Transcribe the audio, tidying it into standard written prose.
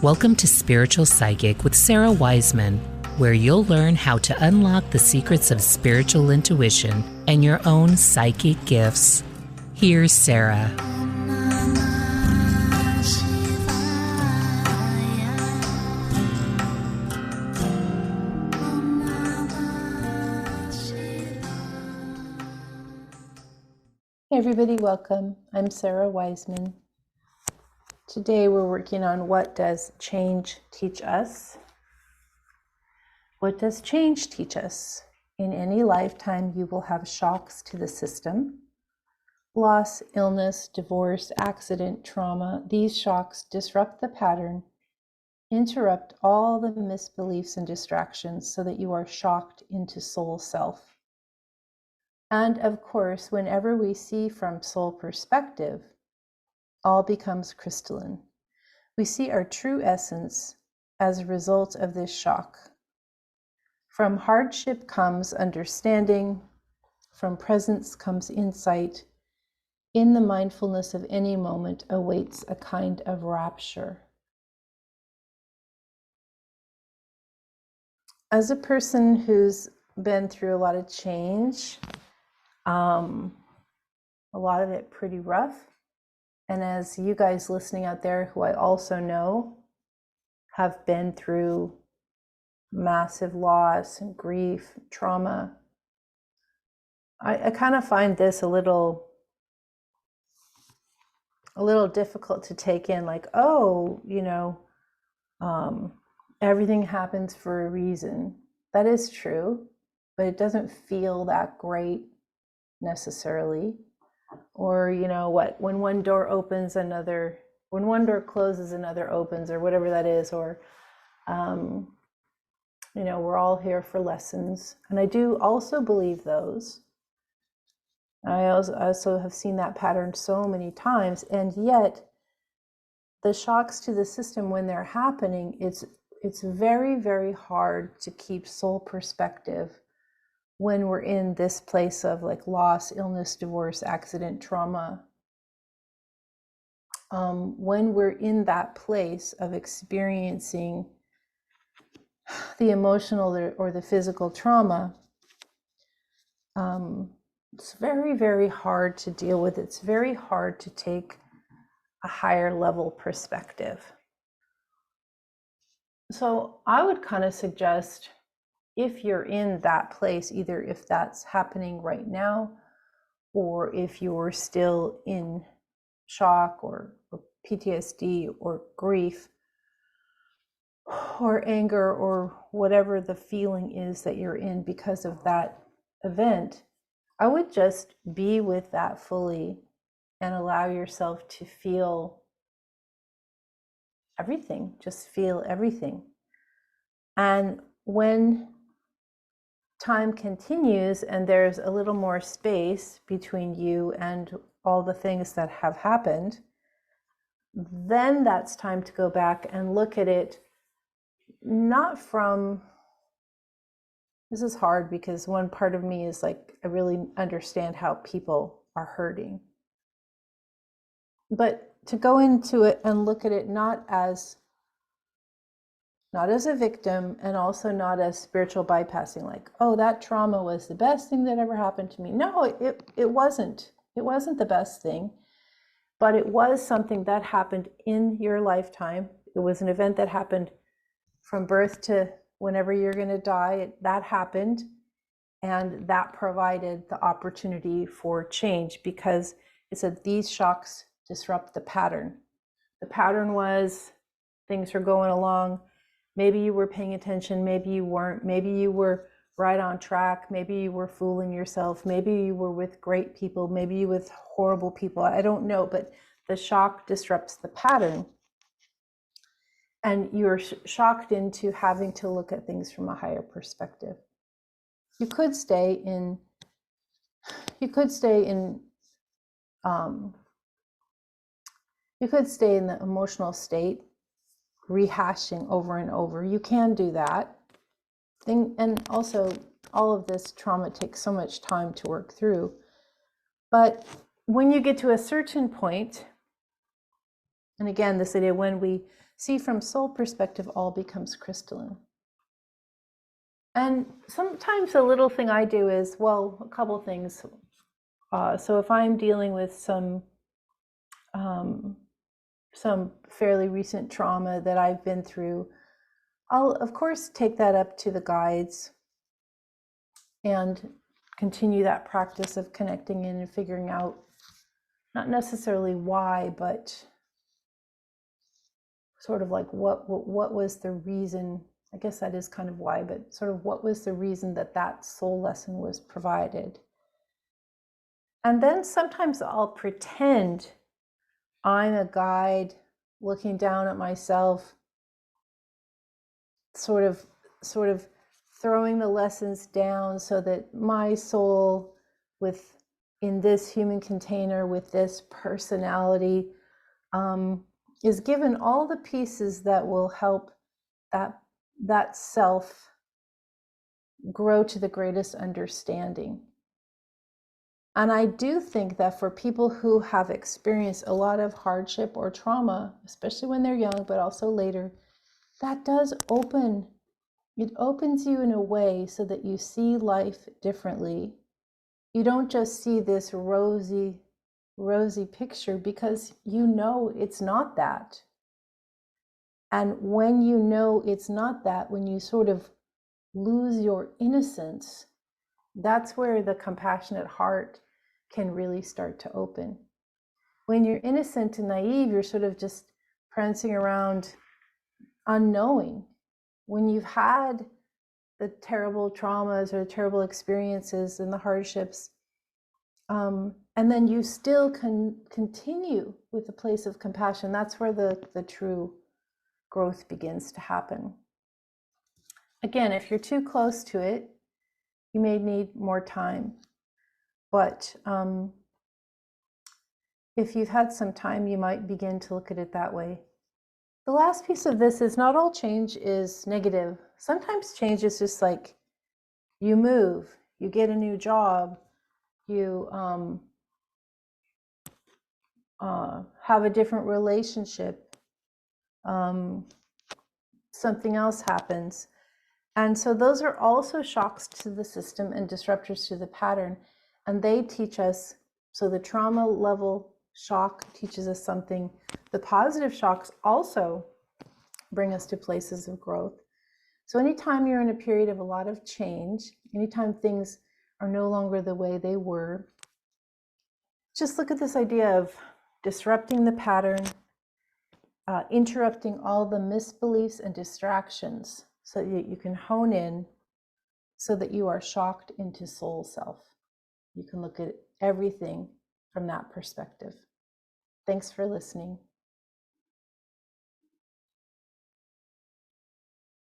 Welcome to Spiritual Psychic with Sarah Wiseman, where you'll learn how to unlock the secrets of spiritual intuition and your own psychic gifts. Here's Sarah. Hey everybody, welcome. I'm Sarah Wiseman. Today we're working on what does change teach us? What does change teach us? In any lifetime, you will have shocks to the system. Loss, illness, divorce, accident, trauma. These shocks disrupt the pattern, interrupt all the misbeliefs and distractions so that you are shocked into soul self. And of course, whenever we see from soul perspective, all becomes crystalline. We see our true essence as a result of this shock. From hardship comes understanding, from presence comes insight. In the mindfulness of any moment awaits a kind of rapture. As a person who's been through a lot of change, a lot of it pretty rough, and as you guys listening out there who I also know have been through massive loss and grief, trauma, I kind of find this a little difficult to take in, like, oh, everything happens for a reason. That is true, but it doesn't feel that great necessarily. Or, when one door opens, when one door closes, another opens, or whatever that is. Or, we're all here for lessons. And I do also believe those. I also have seen that pattern so many times. And yet, the shocks to the system, when they're happening, it's very, very hard to keep soul perspective when we're in this place of like loss, illness, divorce, accident, trauma. When we're in that place of experiencing the emotional or the physical trauma, it's very, very hard to deal with. It's very hard to take a higher level perspective. So I would kind of suggest, if you're in that place, either if that's happening right now, or if you're still in shock or PTSD or grief or anger or whatever the feeling is that you're in because of that event, I would just be with that fully and allow yourself to feel everything. Just feel everything. And when time continues and there's a little more space between you and all the things that have happened, then that's time to go back and look at it, not from, this is hard because one part of me is like, I really understand how people are hurting. But to go into it and look at it not as a victim, and also not as spiritual bypassing, like, oh, that trauma was the best thing that ever happened to me. No, it wasn't. It wasn't the best thing, but it was something that happened in your lifetime. It was an event that happened from birth to whenever you're going to die. That happened, and that provided the opportunity for change, because it said these shocks disrupt the pattern. The pattern was things were going along. Maybe you were paying attention, maybe you weren't, maybe you were right on track, maybe you were fooling yourself, maybe you were with great people, maybe you were with horrible people, I don't know, but the shock disrupts the pattern. And you're shocked into having to look at things from a higher perspective. You could stay in the emotional state, rehashing over and over. You can do that. And also, all of this trauma takes so much time to work through. But when you get to a certain point, and again, this idea, when we See, from soul perspective, all becomes crystalline. And sometimes a little thing I do is, well, a couple things. So if I'm dealing with some fairly recent trauma that I've been through, I'll of course take that up to the guides and continue that practice of connecting in and figuring out not necessarily why, but sort of like what was the reason. I guess that is kind of why, but sort of what was the reason that that soul lesson was provided. And then sometimes I'll pretend I'm a guide looking down at myself, sort of throwing the lessons down so that my soul in this human container with this personality is given all the pieces that will help that self grow to the greatest understanding. And I do think that for people who have experienced a lot of hardship or trauma, especially when they're young, but also later, that does it opens you in a way so that you see life differently. You don't just see this rosy picture, because you know it's not that. And when you know it's not that, when you sort of lose your innocence, that's where the compassionate heart can really start to open. When you're innocent and naive, you're sort of just prancing around unknowing. When you've had the terrible traumas or the terrible experiences and the hardships, and then you still can continue with a place of compassion, that's where the true growth begins to happen. Again, if you're too close to it, you may need more time. But if you've had some time, you might begin to look at it that way. The last piece of this is not all change is negative. Sometimes change is just like you move, you get a new job, you have a different relationship, something else happens. And so those are also shocks to the system and disruptors to the pattern. And they teach us, so the trauma level shock teaches us something. The positive shocks also bring us to places of growth. So anytime you're in a period of a lot of change, anytime things are no longer the way they were, just look at this idea of disrupting the pattern, interrupting all the misbeliefs and distractions so that you can hone in so that you are shocked into soul self. You can look at everything from that perspective. Thanks for listening.